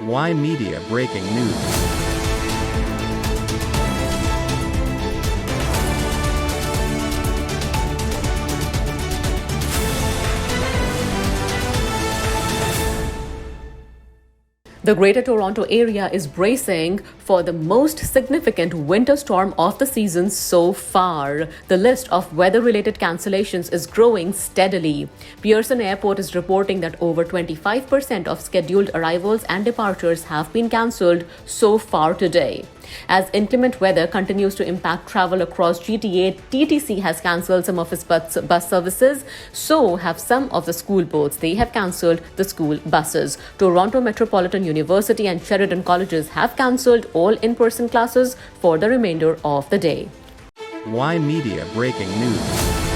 Y Media breaking news. The Greater Toronto Area is bracing for the most significant winter storm of the season so far. The list of weather-related cancellations is growing steadily. Pearson Airport is reporting that over 25% of scheduled arrivals and departures have been cancelled so far today. As inclement weather continues to impact travel across GTA, TTC has cancelled some of its bus services. So have some of the school boats. They have cancelled the school buses. Toronto Metropolitan University and Sheridan colleges have cancelled all in-person classes for the remainder of the day. Y Media breaking news.